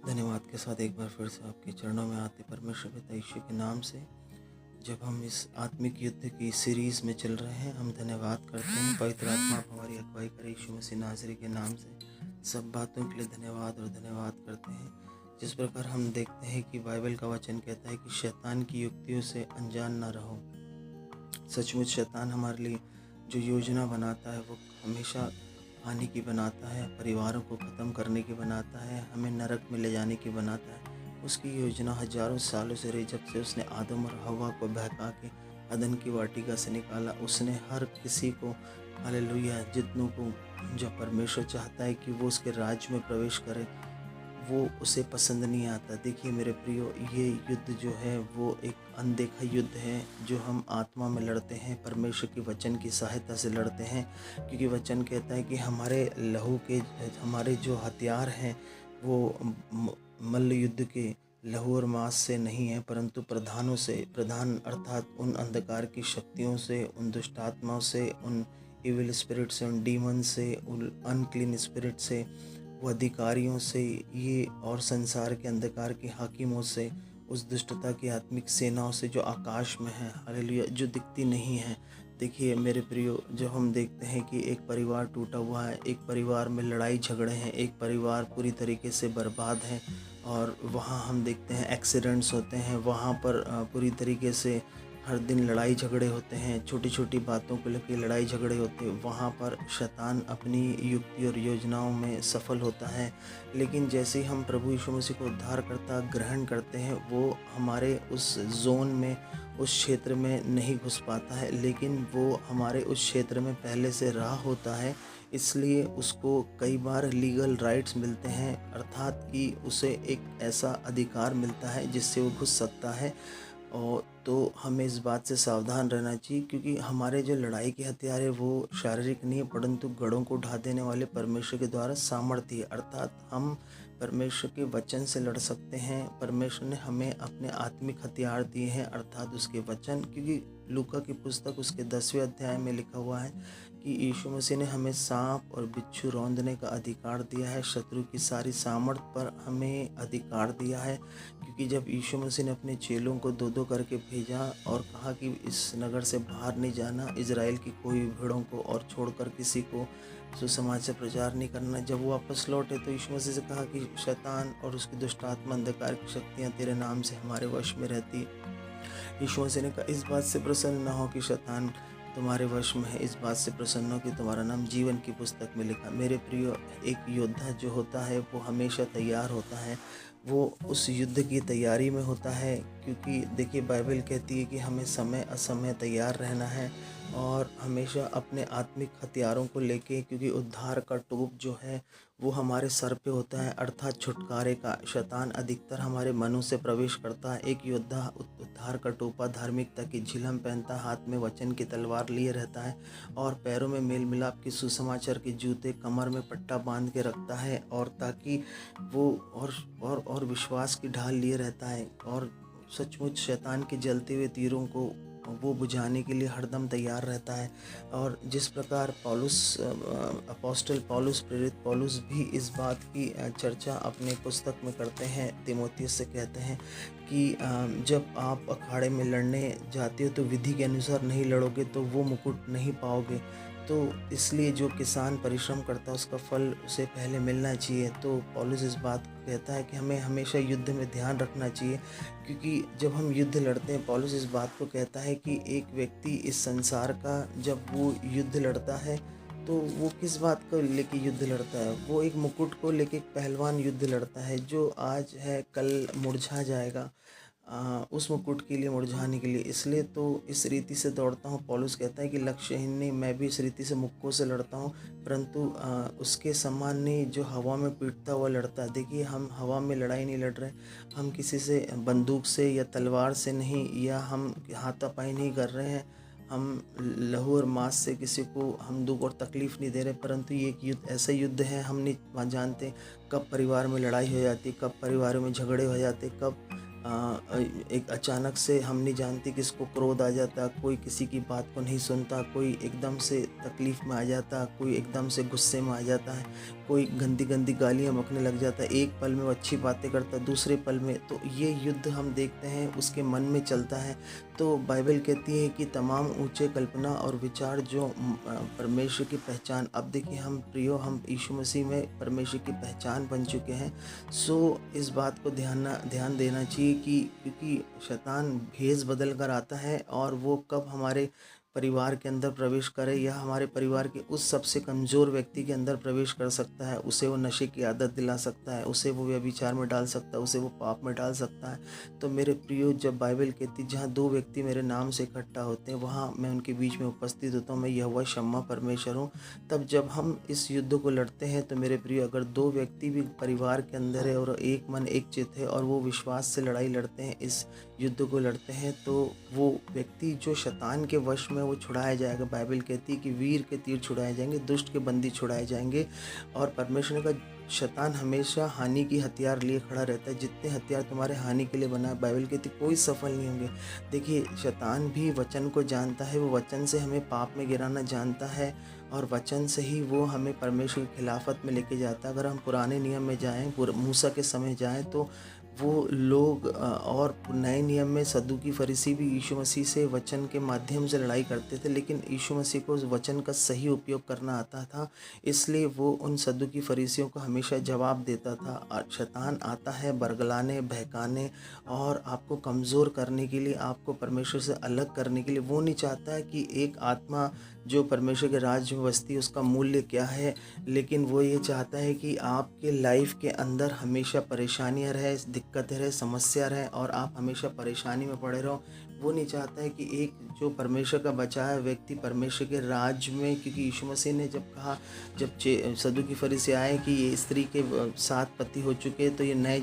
धन्यवाद के साथ एक बार फिर से आपके चरणों में आते परमेश्वर पिता यीशु के नाम से। जब हम इस आत्मिक युद्ध की सीरीज़ में चल रहे हैं, हम धन्यवाद करते हैं पवित्र आत्मा आप हमारी अगुवाई करे यीशु मसीह नाज़री के नाम से। सब बातों के लिए धन्यवाद और धन्यवाद करते हैं। जिस प्रकार हम देखते हैं कि बाइबल का वचन कहता है कि शैतान की युक्तियों से अनजान ना रहो। सचमुच शैतान हमारे लिए जो योजना बनाता है वो हमेशा हानि की बनाता है, परिवारों को ख़त्म करने की बनाता है, हमें नरक में ले जाने की बनाता है। उसकी योजना हज़ारों सालों से रही, जब से उसने आदम और हव्वा को बहका के अदन की वाटिका से निकाला। उसने हर किसी को, हालेलुया, जितनों को जब परमेश्वर चाहता है कि वो उसके राज्य में प्रवेश करे, वो उसे पसंद नहीं आता। देखिए मेरे प्रियो, ये युद्ध जो है वो एक अनदेखा युद्ध है जो हम आत्मा में लड़ते हैं, परमेश्वर के वचन की सहायता से लड़ते हैं। क्योंकि वचन कहता है कि हमारे लहू के, हमारे जो हथियार हैं वो मल्ल युद्ध के लहू और मांस से नहीं है, परंतु प्रधानों से, प्रधान अर्थात उन अंधकार की शक्तियों से, उन दुष्ट आत्माओं से, उन इविल स्पिरिट से, उन डीमन से, उन अनक्लीन स्पिरिट से, वो अधिकारियों से, ये और संसार के अंधकार के हाकिमों से, उस दुष्टता की आत्मिक सेनाओं से जो आकाश में है, हालेलुया, जो दिखती नहीं है। देखिए मेरे प्रियो, जब हम देखते हैं कि एक परिवार टूटा हुआ है, एक परिवार में लड़ाई झगड़े हैं, एक परिवार पूरी तरीके से बर्बाद है, और वहाँ हम देखते हैं एक्सीडेंट्स होते हैं, वहाँ पर पूरी तरीके से हर दिन लड़ाई झगड़े होते हैं, छोटी छोटी बातों को लेकर लड़ाई झगड़े होते हैं, वहाँ पर शैतान अपनी युक्ति और योजनाओं में सफल होता है। लेकिन जैसे ही हम प्रभु यीशु मसीह को उद्धारकर्ता ग्रहण करते हैं, वो हमारे उस जोन में, उस क्षेत्र में नहीं घुस पाता है, लेकिन वो हमारे उस क्षेत्र में पहले से रहा होता है। इसलिए उसको कई बार लीगल राइट्स मिलते हैं, अर्थात कि उसे एक ऐसा अधिकार मिलता है जिससे वो घुस सकता है। और तो हमें इस बात से सावधान रहना चाहिए, क्योंकि हमारे जो लड़ाई के हथियार है वो शारीरिक नहीं है, परंतु गढ़ों को ढा देने वाले परमेश्वर के द्वारा सामर्थ्य है। अर्थात हम परमेश्वर के वचन से लड़ सकते हैं। परमेश्वर ने हमें अपने आत्मिक हथियार दिए हैं, अर्थात उसके वचन। क्योंकि लूका की पुस्तक उसके 10वें अध्याय में लिखा हुआ है कि यीशु मसीह ने हमें सांप और बिच्छू रौंदने का अधिकार दिया है, शत्रु की सारी सामर्थ पर हमें अधिकार दिया है। क्योंकि जब यीशु मसीह ने अपने चेलों को दो दो करके भेजा और कहा कि इस नगर से बाहर नहीं जाना, इज़राइल की कोई भेड़ों को और छोड़कर किसी को सुसमाचार प्रचार नहीं करना, जब वो वापस लौटे तो यीशु मसीह से कहा कि शैतान और उसकी दुष्ट आत्मा, अंधकार की शक्तियाँ तेरे नाम से हमारे वश में रहती। यीशु मसीह ने कहा, इस बात से प्रसन्न ना हो कि शैतान तुम्हारे वश में है, इस बात से प्रसन्न हो कि तुम्हारा नाम जीवन की पुस्तक में लिखा। मेरे प्रियो, एक योद्धा जो होता है वो हमेशा तैयार होता है, वो उस युद्ध की तैयारी में होता है। क्योंकि देखिए बाइबल कहती है कि हमें समय असमय तैयार रहना है और हमेशा अपने आत्मिक हथियारों को लेके, क्योंकि उद्धार का टोप जो है वो हमारे सर पे होता है, अर्थात छुटकारे का। शैतान अधिकतर हमारे मनों से प्रवेश करता है। एक योद्धा उद्धार का टोपा, धार्मिकता की झिलम पहनता है, हाथ में वचन की तलवार लिए रहता है और पैरों में मेल मिलाप की सुसमाचार के जूते, कमर में पट्टा बांध के रखता है, और ताकि वो और विश्वास की ढाल लिए रहता है, और सचमुच शैतान के जलते हुए तीरों को वो बुझाने के लिए हरदम तैयार रहता है। और जिस प्रकार पौलुस, अपोस्टल पौलुस, प्रेरित पौलुस भी इस बात की चर्चा अपने पुस्तक में करते हैं, तीमुथियुस से कहते हैं कि जब आप अखाड़े में लड़ने जाते हो तो विधि के अनुसार नहीं लड़ोगे तो वो मुकुट नहीं पाओगे। तो इसलिए जो किसान परिश्रम करता है उसका फल उसे पहले मिलना चाहिए। तो पौलुस इस बात को कहता है कि हमें हमेशा युद्ध में ध्यान रखना चाहिए। क्योंकि जब हम युद्ध लड़ते हैं, पौलुस इस बात को कहता है कि एक व्यक्ति इस संसार का जब वो युद्ध लड़ता है तो वो किस बात को लेके युद्ध लड़ता है, वो एक मुकुट को लेके एक पहलवान युद्ध लड़ता है जो आज है कल मुरझा जाएगा, उस मुकुट के लिए, मुरझाने के लिए। इसलिए तो इस रीति से दौड़ता हूँ। पौलुस कहता है कि लक्ष्यहीन नहीं, मैं भी इस रीति से मुक्कों से लड़ता हूँ, परंतु उसके समान नहीं जो हवा में पीटता हुआ लड़ता है। देखिए हम हवा में लड़ाई नहीं लड़ रहे, हम किसी से बंदूक से या तलवार से नहीं, या हम हाथापाई नहीं कर रहे हैं, हम लहू और मांस से किसी को हम दुख और तकलीफ़ नहीं दे रहे। परंतु ये एक युद्ध, ऐसा युद्ध है, हम नहीं जानते कब परिवार में लड़ाई हो जाती, कब परिवारों में झगड़े हो जाते, कब एक अचानक से हम नहीं जानते किसको क्रोध आ जाता, कोई किसी की बात को नहीं सुनता, कोई एकदम से तकलीफ़ में आ जाता, कोई एकदम से गुस्से में आ जाता है, कोई गंदी गंदी गालियाँ बकने लग जाता है, एक पल में वो अच्छी बातें करता है, दूसरे पल में। तो ये युद्ध हम देखते हैं उसके मन में चलता है। तो बाइबल कहती है कि तमाम ऊंचे कल्पना और विचार जो परमेश्वर की पहचान, अब देखिए हम प्रियो, हम यीशु मसीह में परमेश्वर की पहचान बन चुके हैं। सो इस बात को ध्यान देना चाहिए कि क्योंकि शैतान भेष बदल कर आता है और वो कब हमारे परिवार के अंदर प्रवेश करे या हमारे परिवार के उस सबसे कमज़ोर व्यक्ति के अंदर प्रवेश कर सकता है। उसे वो नशे की आदत दिला सकता है, उसे वो व्यभिचार में डाल सकता है, उसे वो पाप में डाल सकता है। तो मेरे प्रियो, जब बाइबल कहती जहाँ दो व्यक्ति मेरे नाम से इकट्ठा होते हैं वहाँ मैं उनके बीच में उपस्थित होता हूँ, मैं यहोवा शम्मा परमेश्वर हूँ। तब जब हम इस युद्ध को लड़ते हैं तो मेरे प्रियो, अगर दो व्यक्ति भी परिवार के अंदर है और एक मन एक चित्त है और वो विश्वास से लड़ाई लड़ते हैं, इस युद्ध को लड़ते हैं, तो वो व्यक्ति जो शैतान के वश में वो छुड़ाया जाएगा। बाइबल कहती है कि वीर के तीर छुड़ाए जाएंगे, दुष्ट के बंदी छुड़ाए जाएंगे। और परमेश्वर का शैतान हमेशा हानि की हथियार लिए खड़ा रहता है। जितने हथियार तुम्हारे हानि के लिए बना है, बाइबल कहती कोई सफल नहीं होंगे। देखिए, शैतान भी वचन को जानता है, वो वचन से हमें पाप में गिराना जानता है और वचन से ही वो हमें परमेश्वर की खिलाफत में लेके जाता है। अगर हम पुराने नियम में जाएं, मूसा के समय जाएं, तो वो लोग और नए नियम में सदूकी फरीसी भी यीशु मसीह से वचन के माध्यम से लड़ाई करते थे, लेकिन यीशु मसीह को उस वचन का सही उपयोग करना आता था, इसलिए वो उन सदूकी फरीसियों को हमेशा जवाब देता था। और शैतान आता है बरगलाने, बहकाने और आपको कमज़ोर करने के लिए, आपको परमेश्वर से अलग करने के लिए। वो नहीं चाहता है कि एक आत्मा जो परमेश्वर के राज्य में बसती है उसका मूल्य क्या है, लेकिन वो ये चाहता है कि आपके लाइफ के अंदर हमेशा परेशानियां रहे, दिक्कतें रहे, समस्या रहे और आप हमेशा परेशानी में पड़े रहो। वो नहीं चाहता है कि एक जो परमेश्वर का बचा है व्यक्ति परमेश्वर के राज्य में, क्योंकि यीशु मसीह ने जब कहा, जब सदूकी फरीसी आए कि ये स्त्री के 7 पति हो चुके, तो ये नया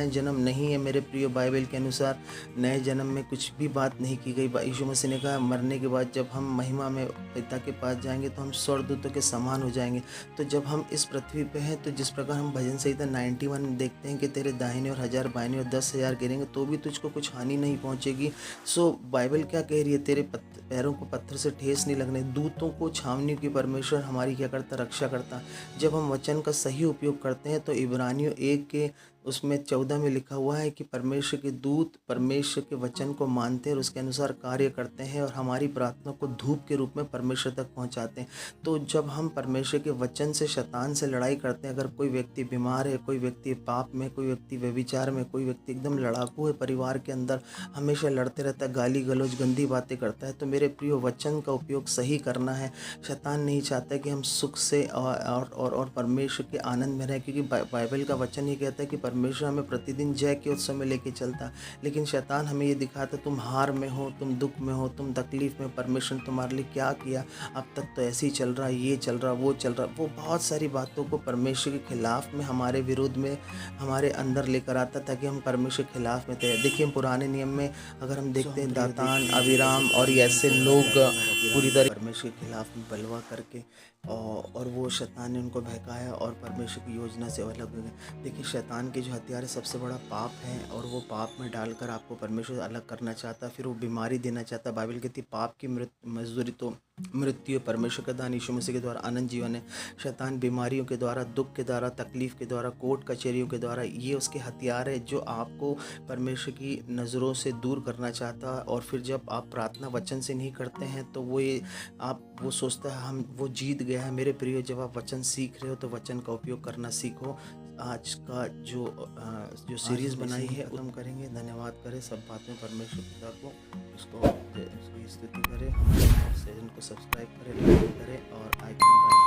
जन्म नहीं है मेरे प्रिय। बाइबल के अनुसार नए जन्म में कुछ भी बात नहीं की गई। यीशु मसीह ने कहा मरने के बाद जब हम महिमा में पिता के पास जाएंगे तो हम स्वर्गदूतों के समान हो जाएंगे। तो जब हम इस पृथ्वी पे हैं, तो जिस प्रकार हम भजन संहिता 91 देखते हैं कि तेरे दाहिने और 1000 बाहिने और 10,000 गिरेंगे तो भी तुझको कुछ हानि नहीं पहुंचेगी। सो बाइबल क्या कह रही है, तेरे पैरों को पत्थर से ठेस नहीं लगने, दूतों को छावनी की परमेश्वर हमारी क्या करता, रक्षा करता। जब हम वचन का सही उपयोग करते हैं तो इब्रानियों 1 के उसमें 14 में लिखा हुआ है कि परमेश्वर के दूत परमेश्वर के वचन को मानते हैं और उसके अनुसार कार्य करते हैं और हमारी प्रार्थना को धूप के रूप में परमेश्वर तक पहुंचाते हैं। तो जब हम परमेश्वर के वचन से शैतान से लड़ाई करते हैं, अगर कोई व्यक्ति बीमार है, कोई व्यक्ति पाप में, कोई व्यक्ति व्यभिचार में, कोई व्यक्ति एकदम लड़ाकू है, परिवार के अंदर हमेशा लड़ते रहता है, गाली गलौज गंदी बातें करता है, तो मेरे प्रिय वचन का उपयोग सही करना है। शैतान नहीं चाहता कि हम सुख से और परमेश्वर के आनंद में रहें, क्योंकि बाइबल का वचन ये कहता है कि परमेश्वर हमें प्रतिदिन जय के उत्सव में लेके चलता। लेकिन शैतान हमें ये दिखाता तुम हार में हो, तुम दुख में हो, तुम तकलीफ में, परमेश्वर ने तुम्हारे लिए क्या किया, अब तक तो ऐसे ही चल रहा, ये चल रहा, वो चल रहा। वो बहुत सारी बातों को परमेश्वर के खिलाफ में, हमारे विरोध में, हमारे अंदर लेकर आता ताकि हम परमेश्वर के खिलाफ में थे। देखिए, पुराने नियम में अगर हम देखते हैं दातान, अबीराम और ऐसे लोग पूरी तरह परमेश्वर के खिलाफ में बलवा करके और वो शैतान ने उनको बहकाया और परमेश्वर की योजना से अलग हो गए। देखिए, शैतान के जो हथियार है सबसे बड़ा पाप है और वो पाप में डालकर आपको परमेश्वर से अलग करना चाहता है, फिर वो बीमारी देना चाहता है। बाइबल कहती है पाप की मजदूरी तो मृत्यु, परमेश्वर का दान यीशु मसीह के द्वारा अनंत जीवन है। शैतान बीमारियों के द्वारा, दुख के द्वारा, तकलीफ के द्वारा, कोर्ट कचहरियों के द्वारा, ये उसके हथियार है जो आपको परमेश्वर की नज़रों से दूर करना चाहता है। और फिर जब आप प्रार्थना वचन से नहीं करते हैं तो वो सोचता है हम वो जीत गया है। मेरे प्रिय, जब आप वचन सीख रहे हो तो वचन का उपयोग करना सीखो। आज का जो सीरीज़ बनाई है खत्म करेंगे। धन्यवाद करें सब बातें परमेश्वर पिता को, उसकी स्तुति करें, हमारे चैनल को सब्सक्राइब करें, लाइक करें और आइकन